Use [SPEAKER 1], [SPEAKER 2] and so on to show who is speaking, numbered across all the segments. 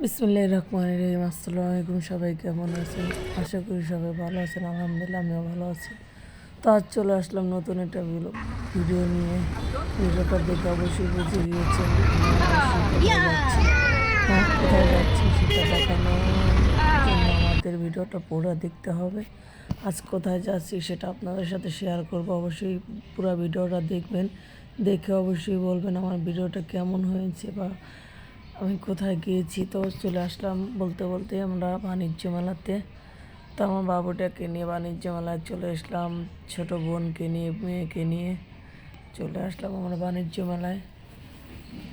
[SPEAKER 1] বিসমিল্লাহির রহমানির রহিম। আসসালামু আলাইকুম, সবাই কেমন আছেন? আশা করি সবাই ভালো আছেন। আলহামদুলিল্লাহ আমিও ভালো আছি। তো আজ চলে আসলাম নতুন একটা ভিডিও নিয়ে। ভিডিওটা দেখে অবশ্যই বুঝে গিয়েছেন কোথায় যাচ্ছি সেটা দেখানোর জন্য আমাদের ভিডিওটা পুরো দেখতে হবে। আজ কোথায় যাচ্ছি সেটা আপনাদের সাথে শেয়ার করব। অবশ্যই পুরো ভিডিওটা দেখবেন, দেখে অবশ্যই বলবেন আমার ভিডিওটা কেমন হয়েছে বা আমি কোথায় গিয়েছি। তো চলে আসলাম বলতে বলতে আমরা বাণিজ্য মেলাতে। তো আমার বাবুটাকে নিয়ে বাণিজ্য মেলায় চলে আসলাম, ছোট বোনকে নিয়ে মেয়েকে নিয়ে চলে আসলাম আমরা বাণিজ্য মেলায়।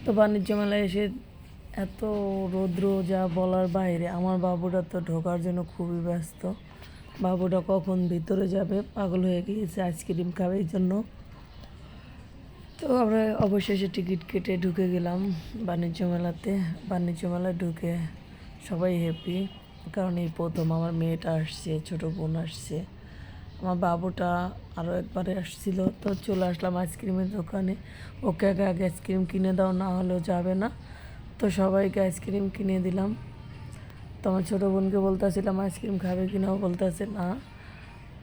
[SPEAKER 1] তো বাণিজ্য মেলায় এসে এত রৌদ্র যা বলার বাইরে। আমার বাবুটা তো ঢোকার জন্য খুবই ব্যস্ত। বাবুটা কখন ভিতরে যাবে পাগল হয়ে গিয়েছে, আইসক্রিম খাবে এই জন্য। তো আমরা অবশেষে টিকিট কেটে ঢুকে গেলাম বাণিজ্য মেলাতে। বাণিজ্য মেলায় ঢুকে সবাই হ্যাপি, কারণ এই প্রথম আমার মেয়েটা আসছে, ছোটো বোন আসছে, আমার বাবুটা আরও একবারে আসছিল। তো চলে আসলাম আইসক্রিমের দোকানে। ওকে আগে আগে আইসক্রিম কিনে দাও, না হলেও যাবে না। তো সবাইকে আইসক্রিম কিনে দিলাম। তো আমার ছোটো বোনকে বলতেছিলাম আইসক্রিম খাবে কিনা, ও বলতেছে না।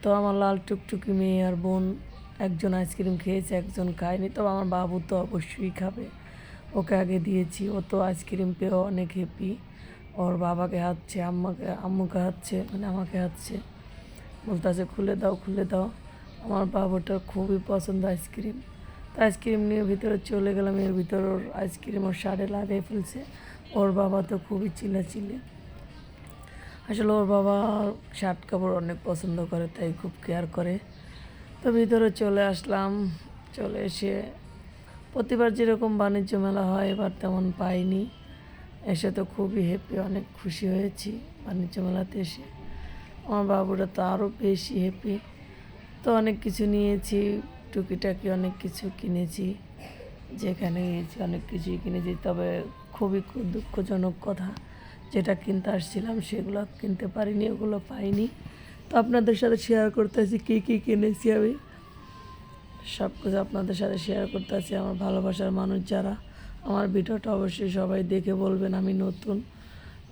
[SPEAKER 1] তো আমার লাল টুকটুকি মেয়ে আর বোন একজন আইসক্রিম খেয়েছে, একজন খায়নি। তো আমার বাবু তো অবশ্যই খাবে, ওকে আগে দিয়েছি। ও তো আইসক্রিম পেয়েও অনেক হ্যাপি। ওর বাবাকে হাঁটছে, আম্মুকে হাঁটছে, মানে আমাকে হাঁটছে, বলতেছে খুলে দাও খুলে দাও। আমার বাবুটার খুবই পছন্দ আইসক্রিম। তো আইসক্রিম নিয়ে ভিতরে চলে গেলাম। এর ভিতর ওর আইসক্রিম ওর শাড়ে লাগিয়ে ফেলছে। ওর বাবা তো খুবই চিল্লাচিল্লি। আসলে ওর বাবা শার্ট কাপড় অনেক পছন্দ করে, তাই খুব কেয়ার করে। তো ভিতরে চলে আসলাম। চলে এসে প্রতিবার যেরকম বাণিজ্য মেলা হয় এবার তেমন পাইনি। এসে তো খুবই হ্যাপি, অনেক খুশি হয়েছি বাণিজ্য মেলাতে এসে। আমার বাবুরা তো আরও বেশি হ্যাপি। তো অনেক কিছু নিয়েছি, টুকিটাকি অনেক কিছু কিনেছি। যেখানে গিয়েছি অনেক কিছুই কিনেছি, তবে খুবই দুঃখজনক কথা, যেটা কিনতে আসছিলাম সেগুলো কিনতে পারিনি, ওগুলো পাইনি। তো আপনাদের সাথে শেয়ার করতেছি কী কী কিনেছি আমি। সব কিছু আপনাদের সাথে শেয়ার করতে আছি। আমার ভালোবাসার মানুষ যারা, আমার ভিডিওটা অবশ্যই সবাই দেখে বলবেন আমি নতুন,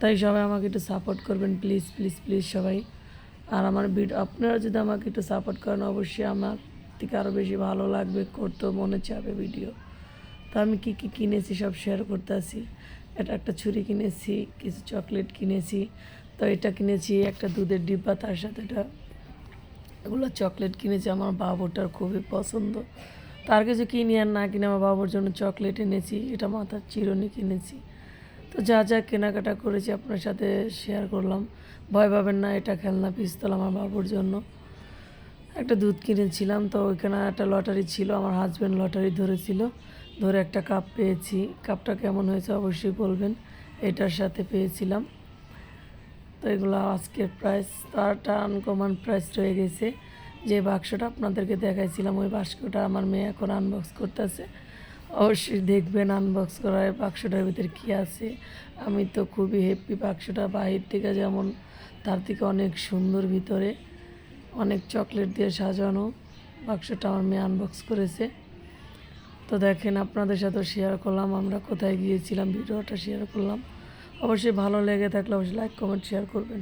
[SPEAKER 1] তাই সবাই আমাকে একটু সাপোর্ট করবেন প্লিজ প্লিজ প্লিজ সবাই। আর আমার ভিডিও আপনারা যদি আমাকে একটু সাপোর্ট করেন অবশ্যই আমার থেকে আরও বেশি ভালো লাগবে, করতেও মনে চাবে ভিডিও। তো আমি কী কী কিনেছি সব শেয়ার করতে আছি। এটা একটা ছুরি কিনেছি, কিছু চকলেট কিনেছি। তো এটা কিনেছি একটা দুধের ডিব্বা, তার সাথে এটা এগুলো চকলেট কিনেছি। আমার বাবুটার খুবই পছন্দ। তার কিছু কিনি আর না কিনে আমার বাবুর জন্য চকলেট এনেছি, এটা মাথার চিরুনি কিনেছি। তো যা যা কেনাকাটা করেছি আপনার সাথে শেয়ার করলাম। ভয় পাবেন না, এটা খেলনা পিস্তল আমার বাবুর জন্য। একটা দুধ কিনেছিলাম, তো ওইখানে একটা লটারি ছিল, আমার হাজব্যান্ড লটারি ধরেছিল, ধরে একটা কাপ পেয়েছি। কাপটা কেমন হয়েছে অবশ্যই বলবেন। এটার সাথে পেয়েছিলাম। তো এগুলো আজকের প্রাইস, তারটা আনকমন প্রাইস রয়ে গেছে। যে বাক্সটা আপনাদেরকে দেখাইছিলাম ওই বাক্সটা আমার মেয়ে এখন আনবক্স করতেছে। অবশ্যই দেখবেন আনবক্স করার বাক্সটার ভিতরে কী আছে। আমি তো খুবই হ্যাপি। বাক্সটা বাহির থেকে যেমন, তার থেকে অনেক সুন্দর, ভিতরে অনেক চকলেট দিয়ে সাজানো। বাক্সটা আমার মেয়ে আনবক্স করেছে। তো দেখেন আপনাদের সাথে শেয়ার করলাম আমরা কোথায় গিয়েছিলাম, ভিডিওটা শেয়ার করলাম। অবশ্যই ভালো লেগে থাকলে অবশ্যই লাইক কমেন্ট শেয়ার করবেন।